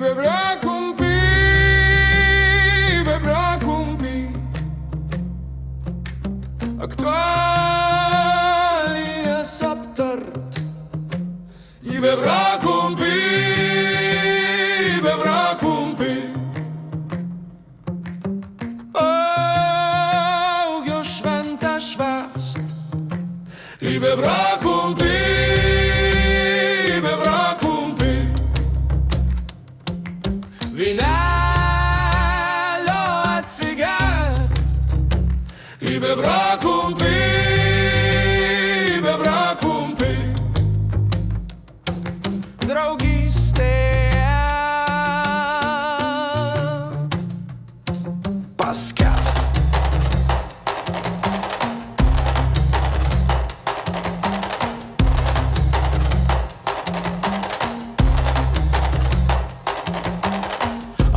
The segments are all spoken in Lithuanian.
bebrakumpi aktualijas aptart. Bebrakumpi augio šventę švęst. Bebrakumpi vynelio atsigert. Bebrakumpi draugystėje paskęst.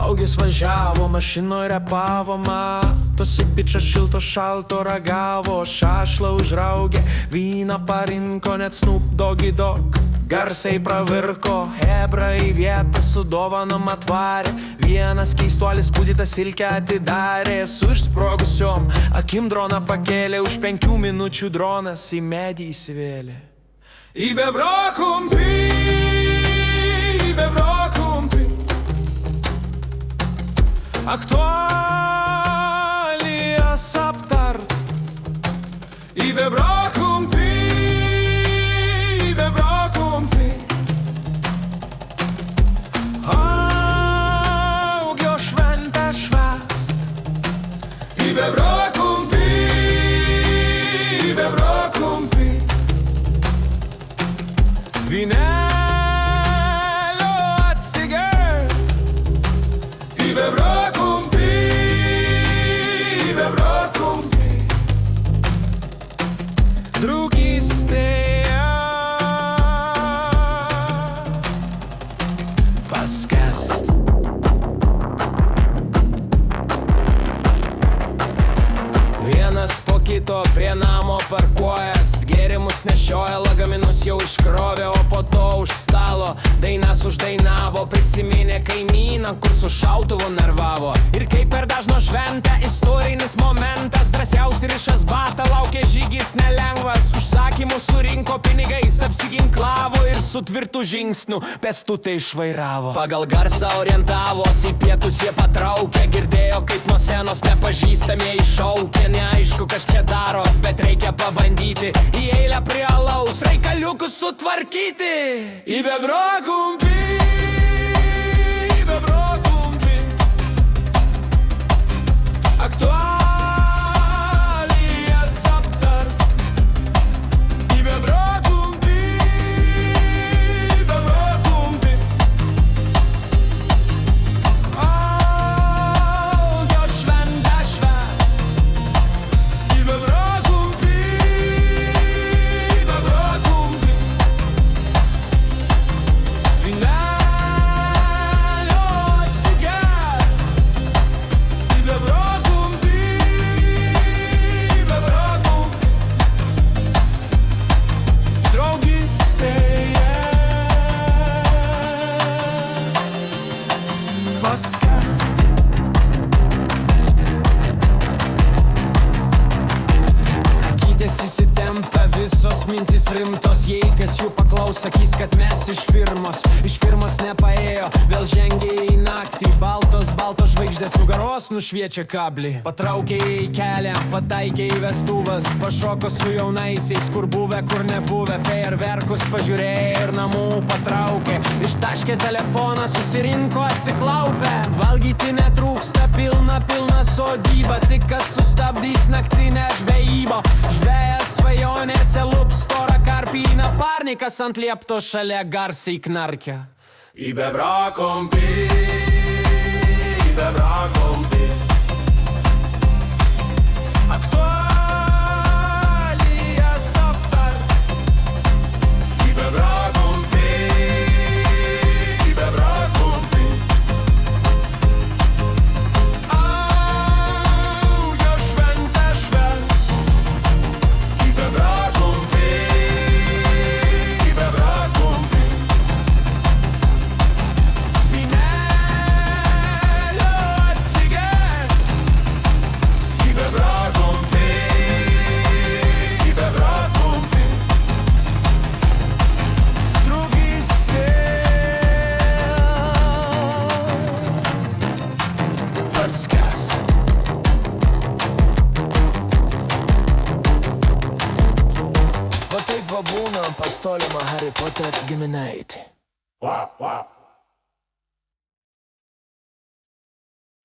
Augis važiavo, mašinoj repavo, matosi bičas šilto šalto ragavo, šašlą užraugė, vyną parinko, net Snoop Doggy Dogg garsiai pravirko. Hebra į vietą su dovanom atvarė, vienas keistuolis kūdytą silkę atidarė. Su išsprogusiom akim droną pakėlė, už 5 minučių dronas į medį įsivėlė. Bebrakumpi aktualijas aptart. Bebrakumpi augio šventę švęst. Bebrakumpi vynelio atsigert. Bebrakumpi draugystėje paskęst. Vienas po kito prie namo parkuojas, gėrimus nešioja, lagaminus jau iškrovė, o po to už stalo dainas uždainavo. Prisiminė kaimyną, kur su šautuvu nervavo. Ir kaip per dažno šventę, istorinis momentas, drąsiausiai rišas batą, laukė žygis nelengvas. Užsakymų surinko pinigais, apsiginklavo ir su tvirtu žingsniu pėstutę išvairavo. Pagal garsą orientavosi, į pietus jie patraukė, girdėjo kaip nuo senos nepažįstamieji šaukė. Neaišku kas čia daros, bet reikia pabandyti į eilę prie alaus reikaliukus sutvarkyti. Bebrakumpi aktualijas aptart. Bebrakumpi augio šventę švęst. Bebrakumpi vynelio atsigert. Bebrakumpi draugystėje paskęst. Akytės įsitempia, visos mintis rimtos, jei kas jų paklaus, sakys, kad mes iš firmos nepaėjo, vėl žengė į naktį. Baltos žvaigždės nugaros nušviečia kablį. Patraukė į kelią, pataikė į vestuvas, pašoko su jaunaisiais, kur buvę, kur nebuvę, fejerverkus pažiūrėjo ir namų patraukė. Ištaškė telefoną, susirinko atsiklaupę, valgyti netrūksta, pilna sodyba, tik kas sustabdys naktinę žvejybą. Žvejas svajonėse lups storą karpyną, parnikas ant liepto šalia garsiai knarkia. Bebrakumpi aktualijas aptart. Bebrakumpi augio šventę švęst. Bebrakumpi vynelio pabūna pas tolimą Harry Potter giminaitį. Wow, wow.